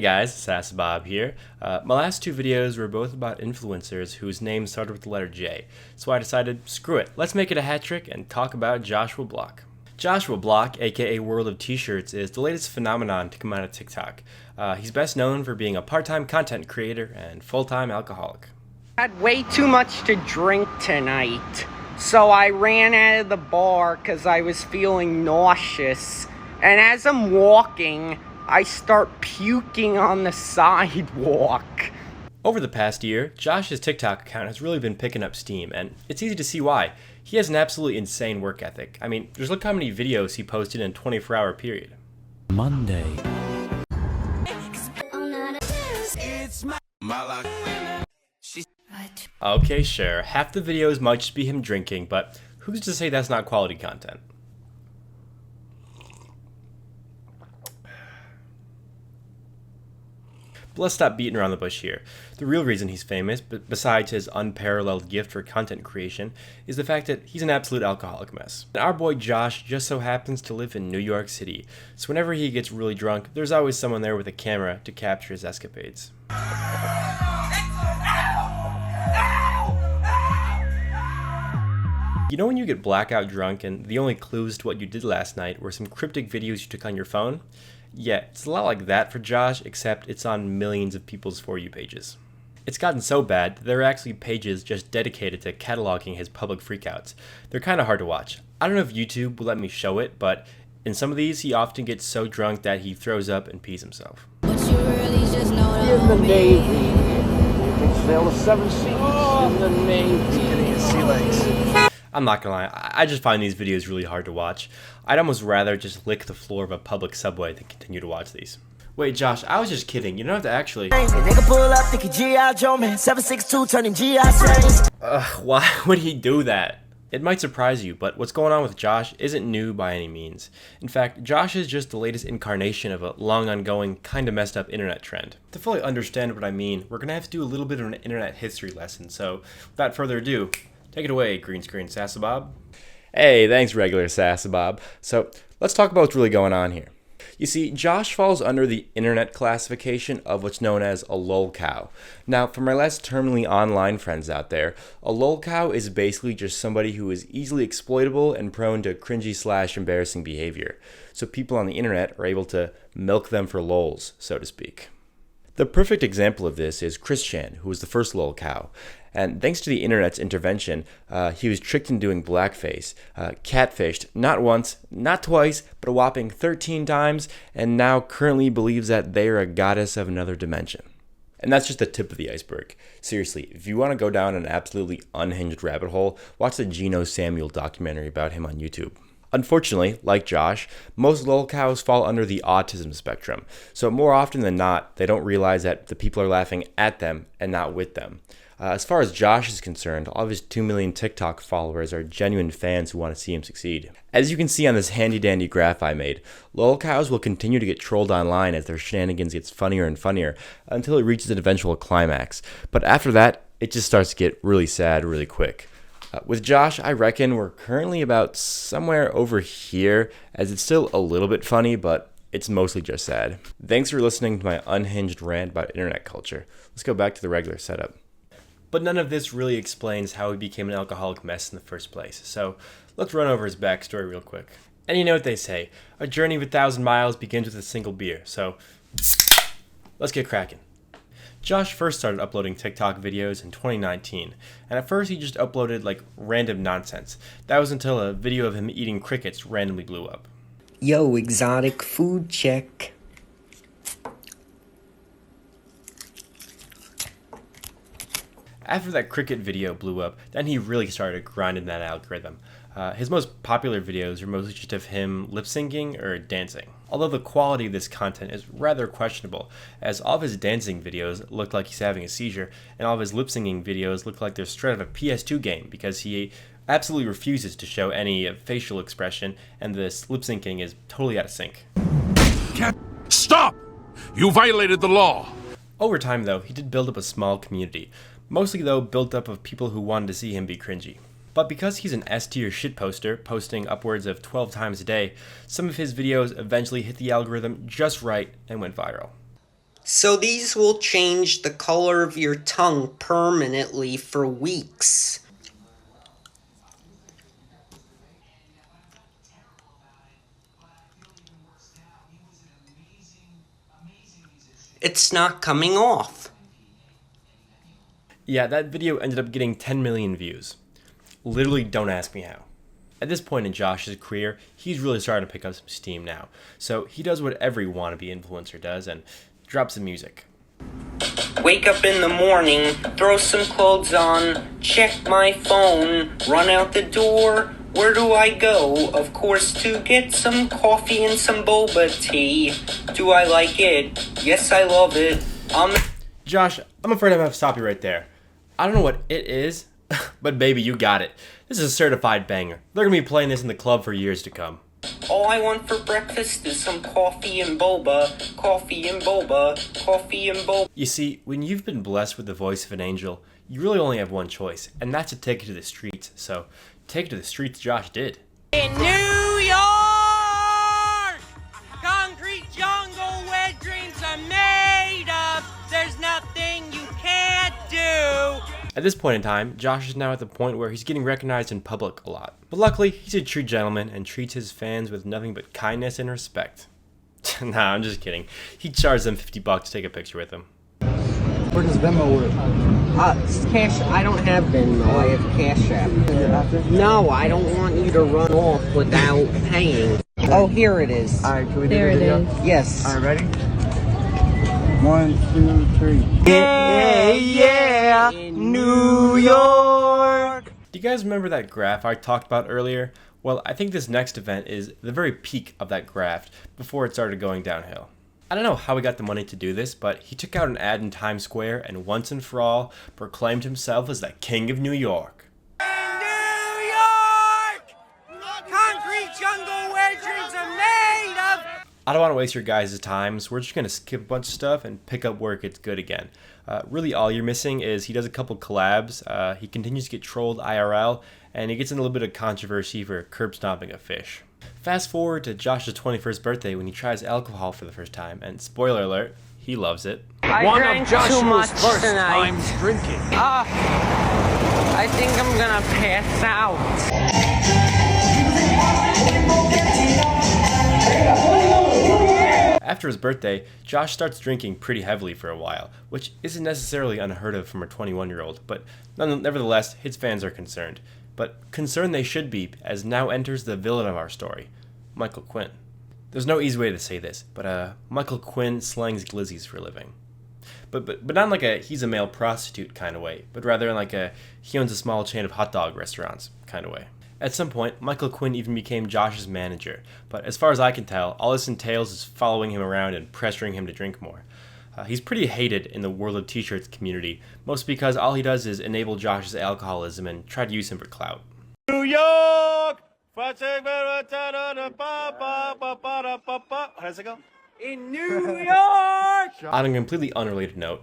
guys, Sasabob here. My last two videos were both about influencers whose names started with the letter J, so I decided, screw it, let's make it a hat trick and talk about Joshua Block. Joshua Block, aka WorldOfTShirts, is the latest phenomenon to come out of TikTok. He's best known for being a part-time content creator and full-time alcoholic. I had way too much to drink tonight, so I ran out of the bar because I was feeling nauseous, and as I'm walking, I start puking on the sidewalk. Over the past year, Josh's TikTok account has really been picking up steam, and it's easy to see why. He has an absolutely insane work ethic. I mean, just look how many videos he posted in a 24-hour period. Monday. Okay, sure, half the videos might just be him drinking, but who's to say that's not quality content? But let's stop beating around the bush here. The real reason he's famous, besides his unparalleled gift for content creation, is the fact that he's an absolute alcoholic mess. And our boy Josh just so happens to live in New York City, so whenever he gets really drunk, there's always someone there with a camera to capture his escapades. You know when you get blackout drunk and the only clues to what you did last night were some cryptic videos you took on your phone? Yeah, it's a lot like that for Josh, except it's on millions of people's For You pages. It's gotten so bad that there are actually pages just dedicated to cataloging his public freakouts. They're kinda hard to watch. I don't know if YouTube will let me show it, but in some of these he often gets so drunk that he throws up and pees himself. But you really just know In the Navy, you can sail the 7 seas in the Navy. Getting his sea legs. I'm not gonna lie, I just find these videos really hard to watch. I'd almost rather just lick the floor of a public subway than continue to watch these. Wait, Josh, I was just kidding. You don't have to actually. Nigga pull up, thinking G.I. Joe, man. 762 turning G.I. Saints. Why would he do that? It might surprise you, but what's going on with Josh isn't new by any means. In fact, Josh is just the latest incarnation of a long ongoing, kinda messed up internet trend. To fully understand what I mean, we're gonna have to do a little bit of an internet history lesson, so without further ado, take it away, green screen Sasabob. Hey, thanks regular Sasabob. So let's talk about what's really going on here. You see, Josh falls under the internet classification of what's known as a lolcow. Now, for my less terminally online friends out there, a lolcow is basically just somebody who is easily exploitable and prone to cringy / embarrassing behavior. So people on the internet are able to milk them for lols, so to speak. The perfect example of this is Chris Chan, who was the first lolcow. And thanks to the internet's intervention, he was tricked into doing blackface, catfished not once, not twice, but a whopping 13 times, and now currently believes that they are a goddess of another dimension. And that's just the tip of the iceberg. Seriously, if you want to go down an absolutely unhinged rabbit hole, watch the Geno Samuel documentary about him on YouTube. Unfortunately, like Josh, most lolcows fall under the autism spectrum, so more often than not, they don't realize that the people are laughing at them and not with them. As far as Josh is concerned, all of his 2 million TikTok followers are genuine fans who want to see him succeed. As you can see on this handy-dandy graph I made, lolcows will continue to get trolled online as their shenanigans gets funnier and funnier until it reaches an eventual climax. But after that, it just starts to get really sad really quick. With Josh, I reckon we're currently about somewhere over here, as it's still a little bit funny, but it's mostly just sad. Thanks for listening to my unhinged rant about internet culture. Let's go back to the regular setup. But none of this really explains how he became an alcoholic mess in the first place, so let's run over his backstory real quick. And you know what they say, a journey of 1,000 miles begins with a single beer, so let's get cracking. Josh first started uploading TikTok videos in 2019, and at first he just uploaded like random nonsense. That was until a video of him eating crickets randomly blew up. Yo, exotic food check. After that cricket video blew up, then he really started grinding that algorithm. His most popular videos are mostly just of him lip-syncing or dancing. Although the quality of this content is rather questionable, as all of his dancing videos look like he's having a seizure, and all of his lip-syncing videos look like they're straight out of a PS2 game, because he absolutely refuses to show any facial expression, and this lip-syncing is totally out of sync. Stop! You violated the law! Over time, though, he did build up a small community, mostly though built up of people who wanted to see him be cringy. But because he's an S-tier shitposter, posting upwards of 12 times a day, some of his videos eventually hit the algorithm just right and went viral. So these will change the color of your tongue permanently for weeks. It's not coming off. Yeah, that video ended up getting 10 million views. Literally, don't ask me how. At this point in Josh's career, he's really starting to pick up some steam now. So he does what every wannabe influencer does and drops some music. Wake up in the morning, throw some clothes on, check my phone, run out the door. Where do I go? Of course, to get some coffee and some boba tea. Do I like it? Yes, I love it. Josh, I'm afraid I'm gonna have to stop you right there. I don't know what it is, but baby, you got it. This is a certified banger. They're gonna be playing this in the club for years to come. All I want for breakfast is some coffee and boba, coffee and boba, coffee and boba. You see, when you've been blessed with the voice of an angel, you really only have one choice, and that's to take it to the streets. So, take it to the streets Josh did. In New York! Concrete jungle where dreams are made of. There's nothing you can't do. At this point in time, Josh is now at the point where he's getting recognized in public a lot. But luckily, he's a true gentleman and treats his fans with nothing but kindness and respect. Nah, I'm just kidding. He charged them $50 to take a picture with him. Where does Venmo work? Cash. I don't have Venmo. I have Cash App. No, I don't want you to run off without paying. Oh, here it is. Alright, can we do There the it video? is. Yes. Alright, ready? 1, 2, 3. Yeah, New York. Do you guys remember that graph I talked about earlier? Well, I think this next event is the very peak of that graph before it started going downhill. I don't know how he got the money to do this, but he took out an ad in Times Square and once and for all proclaimed himself as the King of New York. New York! Concrete jungle where dreams are made of. I don't want to waste your guys' time, so we're just going to skip a bunch of stuff and pick up where it gets good again. Really all you're missing is he does a couple collabs, he continues to get trolled IRL, and he gets in a little bit of controversy for curb stomping a fish. Fast forward to Josh's 21st birthday when he tries alcohol for the first time, and spoiler alert, he loves it. I drank too much tonight. drinking. I think I'm gonna pass out. After his birthday, Josh starts drinking pretty heavily for a while, which isn't necessarily unheard of from a 21-year-old, but nevertheless, his fans are concerned. But concerned they should be, as now enters the villain of our story, Michael Quinn. There's no easy way to say this, but Michael Quinn slangs glizzies for a living. But not in like a he's a male prostitute kind of way, but rather in like a he owns a small chain of hot dog restaurants kind of way. At some point, Michael Quinn even became Josh's manager, but as far as I can tell, all this entails is following him around and pressuring him to drink more. He's pretty hated in the World of T-Shirts community, mostly because all he does is enable Josh's alcoholism and try to use him for clout. New York! How does it go? In New York! On a completely unrelated note,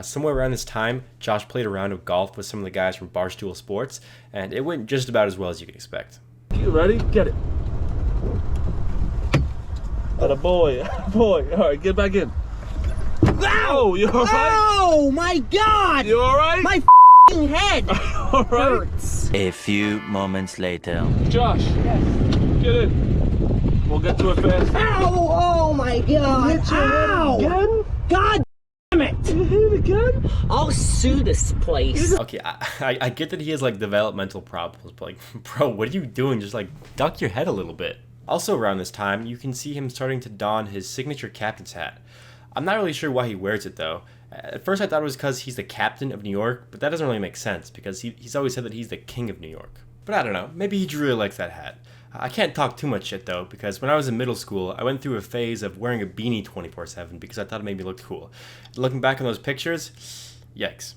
somewhere around this time, Josh played a round of golf with some of the guys from Barstool Sports, and it went just about as well as you could expect. You ready? Get it. Atta boy, boy. All right, get back in. Ow! You all right? Oh my God! You all right? My f***ing head all right? hurts. A few moments later. Josh, get in. We'll get to it fast. Ow! Oh my God! Ow! Again? God damn it! You hit it again? I'll sue this place. Okay, I get that he has like developmental problems, but like, bro, what are you doing? Just like duck your head a little bit. Also around this time, you can see him starting to don his signature captain's hat. I'm not really sure why he wears it though. At first I thought it was because he's the captain of New York, but that doesn't really make sense because he's always said that he's the king of New York. But I don't know, maybe he really likes that hat. I can't talk too much shit though, because when I was in middle school, I went through a phase of wearing a beanie 24/7 because I thought it made me look cool. Looking back on those pictures, yikes.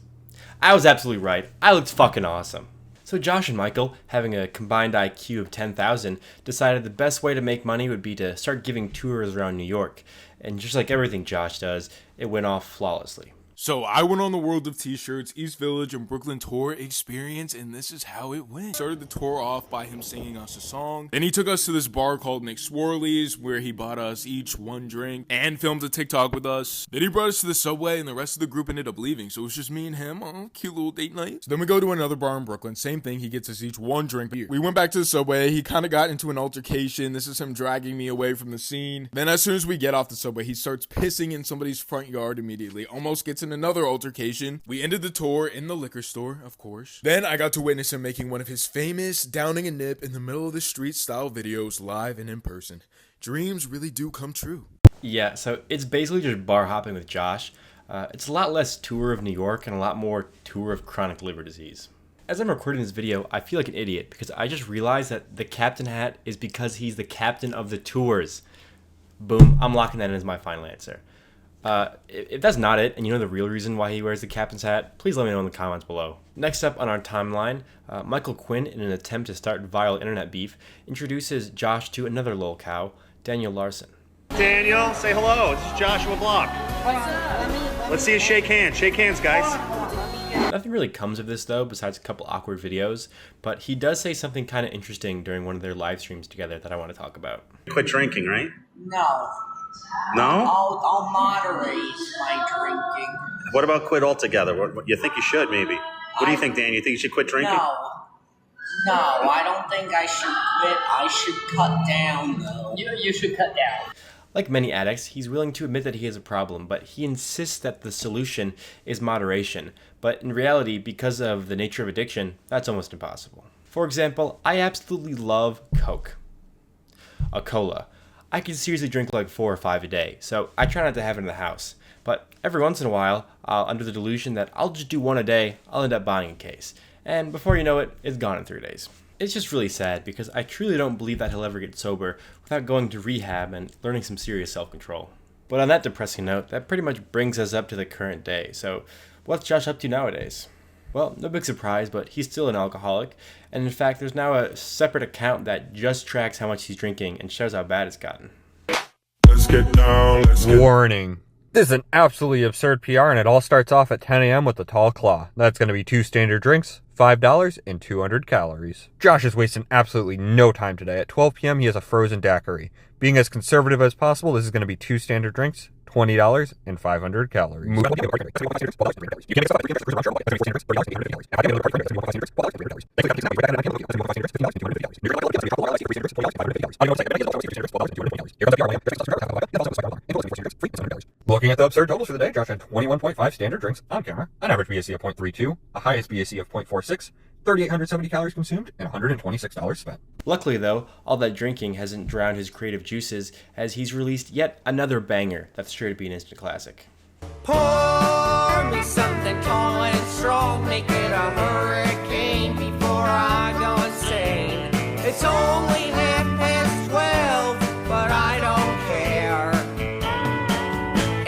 I was absolutely right. I looked fucking awesome. So Josh and Michael, having a combined IQ of 10,000, decided the best way to make money would be to start giving tours around New York. And just like everything Josh does, it went off flawlessly. So I went on the World of T-Shirts East Village and Brooklyn tour experience, and this is how it went. Started the tour off by him singing us a song. Then he took us to this bar called McSwirly's, where he bought us each one drink and filmed a TikTok with us. Then he brought us to the subway, and the rest of the group ended up leaving. So it was just me and him. Oh, cute little date night. So then we go to another bar in Brooklyn. Same thing. He gets us each one drink. We went back to the subway. He kind of got into an altercation. This is him dragging me away from the scene. Then as soon as we get off the subway, he starts pissing in somebody's front yard immediately. Almost gets in another altercation. We ended the tour in the liquor store, of course. Then I got to witness him making one of his famous downing a nip in the middle of the street style videos live and in person. Dreams really do come true. Yeah, so it's basically just bar hopping with Josh. It's a lot less tour of New York and a lot more tour of chronic liver disease. As I'm recording this video, I feel like an idiot because I just realized that the captain hat is because he's the captain of the tours. Boom, I'm locking that in as my final answer. If that's not it, and you know the real reason why he wears the captain's hat, please let me know in the comments below. Next up on our timeline, Michael Quinn, in an attempt to start viral internet beef, introduces Josh to another lol cow, Daniel Larson. Daniel, say hello. This is Joshua Block. Let's see you shake hands. Shake hands, guys. Nothing really comes of this though, besides a couple awkward videos, but he does say something kind of interesting during one of their live streams together that I want to talk about. Quit drinking, right? No. No? I'll moderate my drinking. What about quit altogether? What you think you should, maybe? What do you think, Dan? You think you should quit drinking? No, I don't think I should quit. I should cut down, though. You should cut down. Like many addicts, he's willing to admit that he has a problem, but he insists that the solution is moderation. But in reality, because of the nature of addiction, that's almost impossible. For example, I absolutely love Coke. A cola. I can seriously drink like 4 or 5 a day, so I try not to have it in the house. But every once in a while, under the delusion that I'll just do one a day, I'll end up buying a case. And before you know it, it's gone in 3 days. It's just really sad because I truly don't believe that he'll ever get sober without going to rehab and learning some serious self-control. But on that depressing note, that pretty much brings us up to the current day. So what's Josh up to nowadays? Well, no big surprise, but he's still an alcoholic. And in fact, there's now a separate account that just tracks how much he's drinking and shows how bad it's gotten. Let's get down, Warning. This is an absolutely absurd PR, and it all starts off at 10 a.m. with the tall claw. That's going to be 2 standard drinks, $5, and 200 calories. Josh is wasting absolutely no time today. At 12 p.m., he has a frozen daiquiri. Being as conservative as possible, this is going to be 2 standard drinks, $20, and 500 calories. Looking at the absurd totals for the day, Josh had 21.5 standard drinks on camera, an average BAC of 0.32, a highest BAC of 0.46, 3,870 calories consumed, and $126 spent. Luckily though, all that drinking hasn't drowned his creative juices as he's released yet another banger that's sure to be an instant classic. Pour me something tall and strong, make it a hurricane before I go insane. It's only 12:30, but I don't care.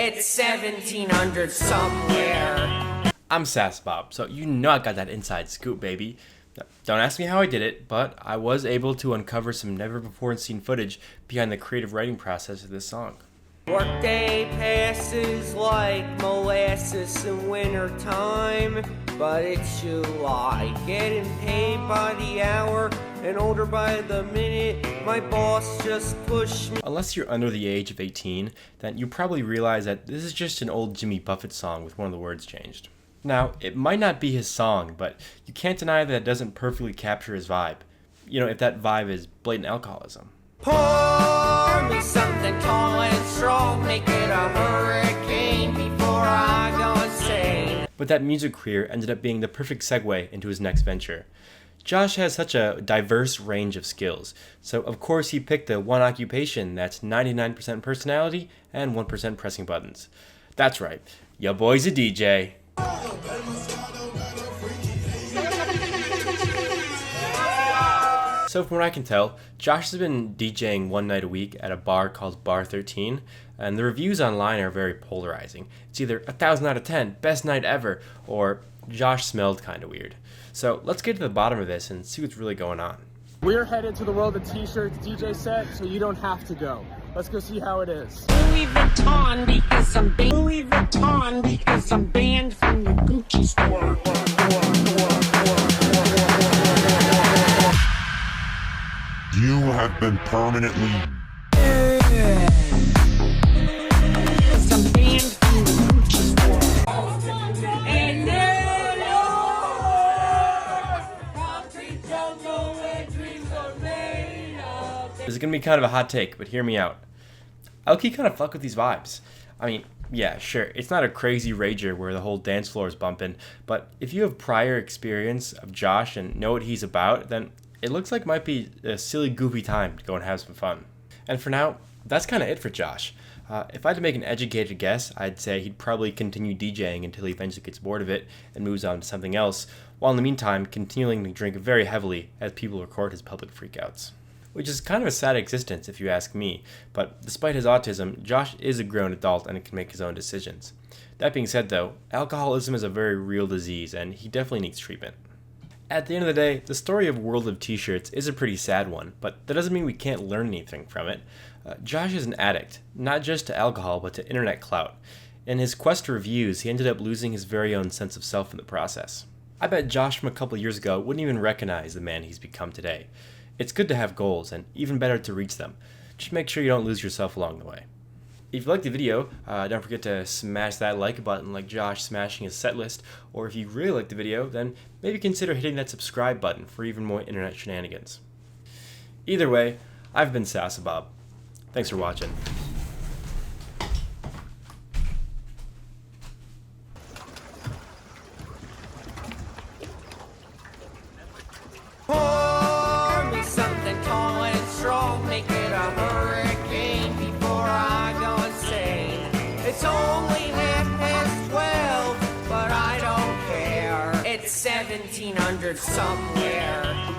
It's 1700 somewhere. I'm Sasabob, so you know I got that inside scoop, baby. Don't ask me how I did it, but I was able to uncover some never-before-seen footage behind the creative writing process of this song. Workday passes like molasses in wintertime, but it's July, getting paid by the hour and older by the minute. My boss just pushed me. Unless you're under the age of 18, then you probably realize that this is just an old Jimmy Buffett song with one of the words changed. Now, it might not be his song, but you can't deny that it doesn't perfectly capture his vibe. You know, if that vibe is blatant alcoholism. Pour me something tall and strong, make it a hurricane before I go insane. But that music career ended up being the perfect segue into his next venture. Josh has such a diverse range of skills, so of course he picked the one occupation that's 99% personality and 1% pressing buttons. That's right, your boy's a DJ. So from what I can tell, Josh has been DJing one night a week at a bar called Bar 13, and the reviews online are very polarizing. It's either 1,000 out of 10, best night ever, or Josh smelled kinda weird. So let's get to the bottom of this and see what's really going on. We're headed to the World of T-Shirts DJ set, so you don't have to go. Let's go see how it is. Louis Vuitton because I'm banned from the Gucci store. You have been permanently... I'm banned from the Gucci store. And This is gonna be kind of a hot take, but hear me out. I'll-key kind of fuck with these vibes. I mean, yeah, sure, it's not a crazy rager where the whole dance floor is bumping, but if you have prior experience of Josh and know what he's about, then it looks like might be a silly, goofy time to go and have some fun. And for now, that's kind of it for Josh. If I had to make an educated guess, I'd say he'd probably continue DJing until he eventually gets bored of it and moves on to something else, while in the meantime continuing to drink very heavily as people record his public freakouts. Which is kind of a sad existence if you ask me, but despite his autism, Josh is a grown adult and can make his own decisions. That being said though, alcoholism is a very real disease and he definitely needs treatment. At the end of the day, the story of World of T-Shirts is a pretty sad one, but that doesn't mean we can't learn anything from it. Josh is an addict, not just to alcohol, but to internet clout. In his quest for views, he ended up losing his very own sense of self in the process. I bet Josh from a couple years ago wouldn't even recognize the man he's become today. It's good to have goals, and even better to reach them. Just make sure you don't lose yourself along the way. If you liked the video, don't forget to smash that like button like Josh smashing his set list, or if you really liked the video, then maybe consider hitting that subscribe button for even more internet shenanigans. Either way, I've been Sasabob. Thanks for watching. pour me something tall and strong, make it a hurricane before I go insane. It's only 12, but I don't care. It's 1700 somewhere.